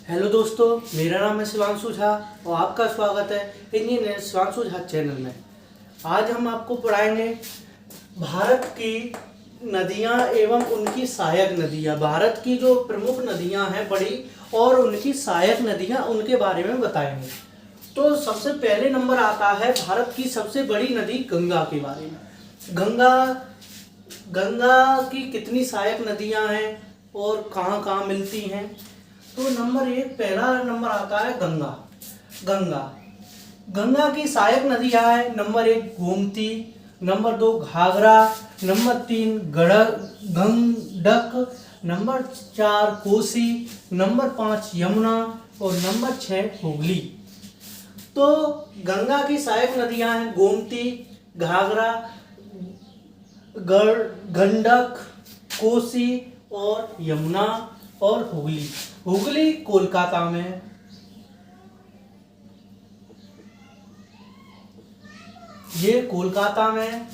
Hello दोस्तों, मेरा नाम है शिवांशु झा और आपका स्वागत है इंजीनियर शिवांशु झा चैनल में। आज हम आपको पढ़ाएंगे भारत की नदियां एवं उनकी सहायक नदियां। भारत की जो प्रमुख नदियां हैं बड़ी और उनकी सहायक नदियां, उनके बारे में बताएंगे। तो सबसे पहले नंबर आता है भारत की सबसे बड़ी नदी गंगा के बारे में। गंगा की कितनी सहायक नदियां हैं और कहाँ कहाँ मिलती हैं। तो पहला नंबर आता है गंगा की सहायक नदियां है। Number 1 Gomti, number 2 Ghaghara, number 3 Gandak, number 4 Kosi, number 5 Yamuna और नंबर 6 हुगली। तो गंगा की सहायक नदियां हैं गोमती, घाघरा, गंडक, कोसी और यमुना और हुगली। हुगली कोलकाता में है। ये कोलकाता में।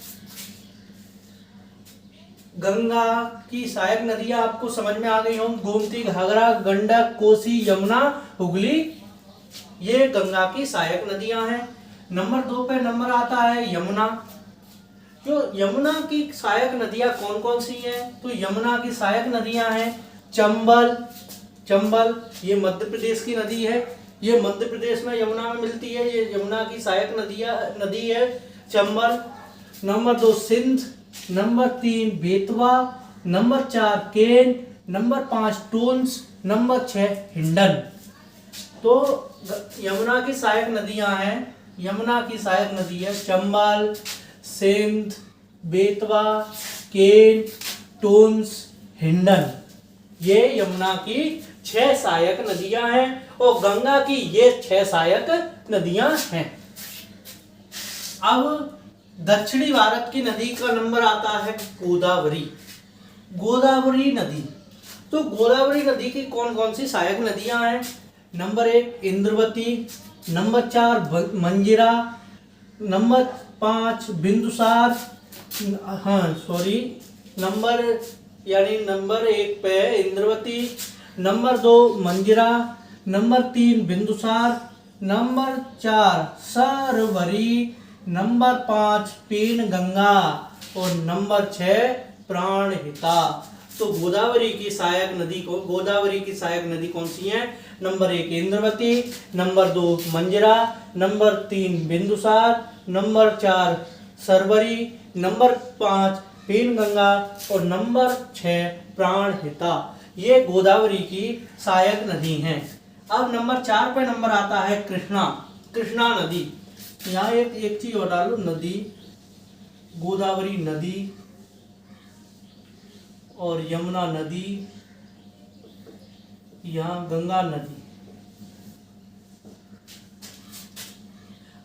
गंगा की सहायक नदियां आपको समझ में आ गई हों। गोमती, घाघरा, गंडक, कोसी, यमुना, हुगली, ये गंगा की सहायक नदियां हैं। नंबर 2 पे नंबर आता है यमुना। जो यमुना की सहायक नदियां कौन कौन सी हैं? तो यमुना की सहायक नदियां हैं चंबल, ये मध्य प्रदेश की नदी है। ये मध्य प्रदेश में यमुना में मिलती है। ये यमुना की सहायक नदी है Chambal. Number 2 Sindh, number 3 Betwa, number 4 Ken, number 5 Tons, number 6 Hindon. तो यमुना की सहायक नदियां हैं। यमुना की सहायक नदी है चंबल, सिंध, बेतवा, केन, टोंस, हिंडन। ये यमुना की 6 सहायक नदियां हैं और गंगा की ये 6 सहायक नदियां हैं। अब दक्षिणी भारत की नदी का नंबर आता है गोदावरी नदी। तो गोदावरी नदी की कौन कौन सी सहायक नदियां हैं? Number 1 Indravati, number 4 Manjira, number 5 Bindusar, number 1 पे Indravati, number 2 Manjira, number 3 Bindusar, number 4 Sarvari, number 5 Penganga और नंबर 6 प्राणहिता। तो गोदावरी की सहायक नदी कौन सी है? Number 1 Indravati, number 2 Manjira, number 3 Bindusar, number 4 Sarvari, number 5 Penganga और नंबर 6 प्राणहिता। ये गोदावरी की सहायक नदी हैं। अब नंबर 4 पे नंबर आता है कृष्णा नदी। यहाँ एक चीज और डालो, नदी, गोदावरी नदी और यमुना नदी, यहाँ गंगा नदी।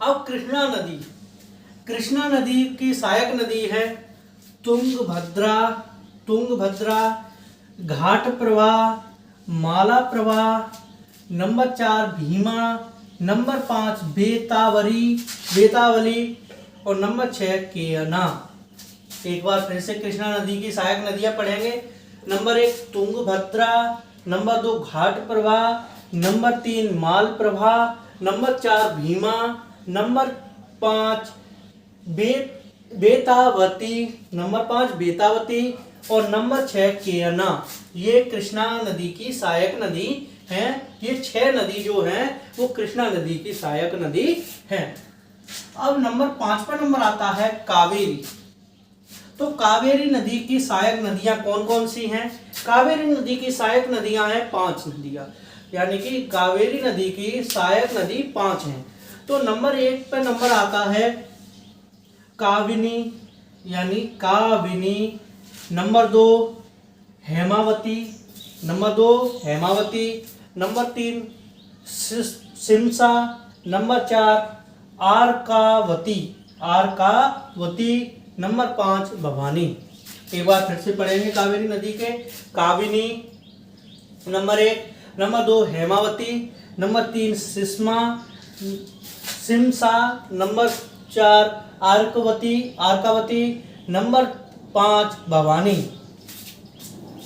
अब कृष्णा नदी की सहायक नदी है तुंगभद्रा, घाट प्रवाह, माला प्रवाह, नंबर 4 भीमा, नंबर 5 बेतावली और नंबर 6 केयना। एक बार फिर से कृष्णा नदी की सहायक नदियां पढ़ेंगे। नंबर 1 तुंगभद्रा, नंबर 2 घाट प्रवाह, नंबर 3 माल प्रवाह, नंबर 4 भीमा, नंबर 5 बेतावती और नंबर 6 केयना। ये कृष्णा नदी की सहायक नदी हैं। ये 6 नदी जो हैं वो कृष्णा नदी की सहायक नदी हैं। अब नंबर 5 पर नंबर आता है कावेरी। तो कावेरी नदी की सहायक नदियां कौन कौन सी हैं? कावेरी नदी की सहायक नदियां हैं 5 नदियां, यानी कि कावेरी नदी की सहायक नदी 5 हैं। तो नंबर 1 पर नंबर आता है Kabini, number 2 Hemavati, number 3 Shimsha, number 4 Arkavathi, number 5 Bhavani. एक बार फिर से पढ़ेंगे कावेरी नदी के। Kabini number 1, number 2 Hemavati, number 3 Shimsha, number 4 Arkavathi, number 5 Bhavani.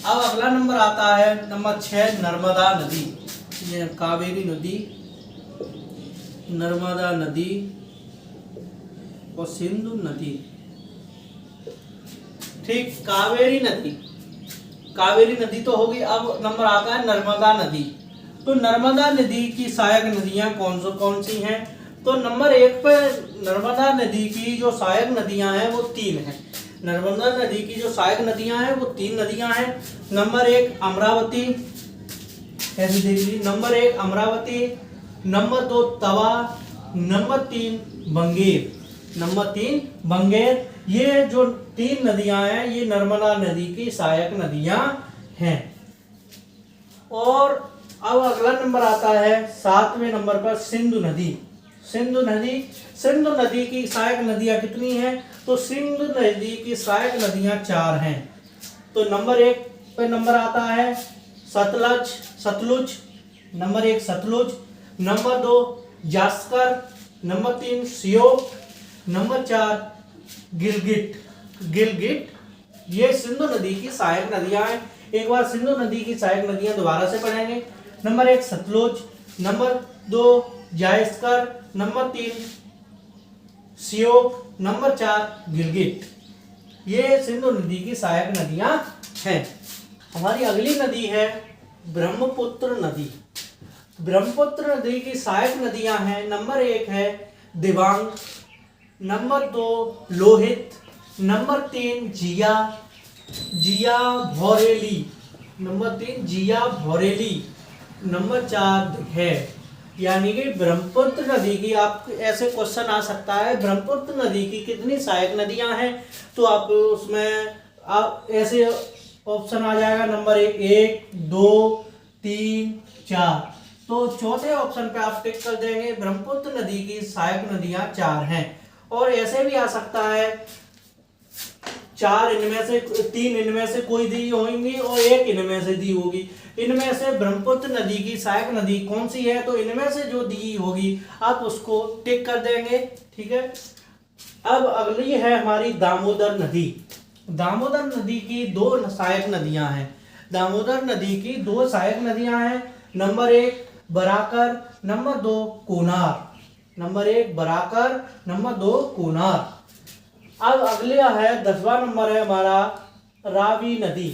अब अगला नंबर आता है नंबर 6 नर्मदा नदी। ये कावेरी नदी, नर्मदा नदी और सिंधु नदी। ठीक, कावेरी नदी, कावेरी नदी तो होगी। अब नंबर आता है नर्मदा नदी। तो नर्मदा नदी की सहायक नदियां कौन सी हैं? तो नंबर 1 पे नर्मदा नदी की जो सहायक नदियां हैं वो 3 हैं। नर्मदा नदी की जो सहायक नदियां हैं वो 3 नदियां हैं। नंबर 1 अमरावती, ऐसे देख लीजिए, नंबर 1 अमरावती, नंबर 2 तवा, नंबर 3 बंगेर, नंबर 3 बंगेर। ये जो 3 नदियां हैं ये नर्मदा नदी की सहायक नदियां हैं। और अब अगला नंबर आता है 7वें नंबर पर सिंधु नदी। सिंधु नदी, सिंधु नदी की सहायक नदियां कितनी हैं? तो सिंधु नदी की सहायक नदियां 4 हैं। तो नंबर 1 पे नंबर आता है Sutlej, number 1 Sutlej, number 2 Zanskar, number 3 Shyok, number 4 Gilgit. ये सिंधु नदी की सहायक नदियां हैं। एक बार सिंधु नदी की सहायक नदियां दोबारा से पढ़ेंगे। Number 1 Sutlej, number 2 Zanskar, number 3 Shyok, number 4 Gilgit. ये सिंधु नदी की सहायक नदियां हैं। हमारी अगली नदी है ब्रह्मपुत्र नदी। ब्रह्मपुत्र नदी की सहायक नदियां हैं। नंबर 1 है दिबांग, नंबर 2 लोहित, नंबर 3 जिया भौरेली, नंबर 3 जिया भौरेली, नंबर 4 है। यानी कि ब्रह्मपुत्र नदी की, आप ऐसे क्वेश्चन आ सकता है ब्रह्मपुत्र नदी की कितनी सहायक नदियां हैं, तो आप उसमें आप ऐसे ऑप्शन आ जाएगा नंबर 1, 2, 3, 4। तो चौथे ऑप्शन पे आप टिक कर देंगे। ब्रह्मपुत्र नदी की सहायक नदियां 4 हैं। और ऐसे भी आ सकता है 4 इनमें से 3 इनमें से कोई दी होंगी और 1 इनमें से दी होगी। इनमें से ब्रह्मपुत्र नदी की सहायक नदी कौन सी है? तो इनमें से जो दी होगी आप उसको टिक कर देंगे। ठीक है। अब अगली है हमारी दामोदर नदी। दामोदर नदी की 2 सहायक नदियां हैं। दामोदर नदी की 2 सहायक नदियां हैं। Number 1 Barakar, number 2 Konar, number 1 Barakar, number 2 Konar. अब अगला है 10वां नंबर है हमारा रावी नदी।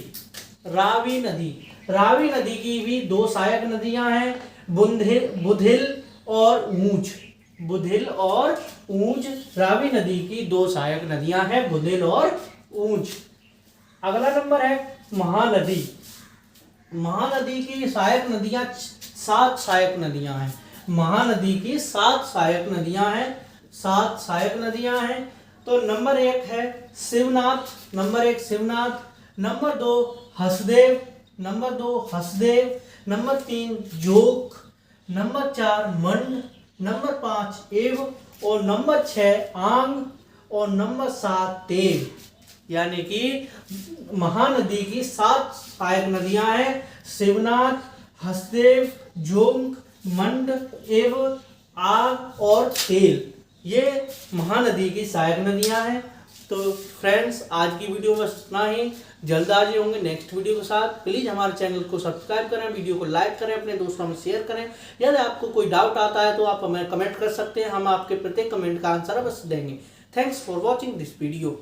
रावी नदी की भी 2 सहायक नदियां हैं, बुधिल और ऊंच। बुधिल और ऊंच, रावी नदी की 2 सहायक नदियां हैं, बुधिल और ऊंच। अगला नंबर है महानदी। महानदी की सहायक नदियां 7 सहायक नदियां हैं। महानदी की 7 सहायक नदियां हैं, 7 सहायक नदियां हैं। तो नंबर 1 है Shivnath, number 1 Shivnath, number 2 Hasdeo, number 2 Hasdeo, number 3 joke, number 4 मंड, नंबर 5 एव और नंबर 6 आंग और नंबर 7 तेल। यानी कि महानदी की 7 सहायक नदियां हैं, शिवनाथ, हसदेव, जोंक, मंड एव आग और तेल। ये महानदी की सहायक नदियां हैं। तो फ्रेंड्स, आज की वीडियो में इतना ही। जल्द हाजिर होंगे नेक्स्ट वीडियो के साथ। प्लीज़ हमारे चैनल को सब्सक्राइब करें, वीडियो को लाइक करें, अपने दोस्तों में शेयर करें। यदि आपको कोई डाउट आता है तो आप हमें कमेंट कर सकते हैं, हम आपके प्रत्येक कमेंट का आंसर अवश्य देंगे। Thanks for watching this video.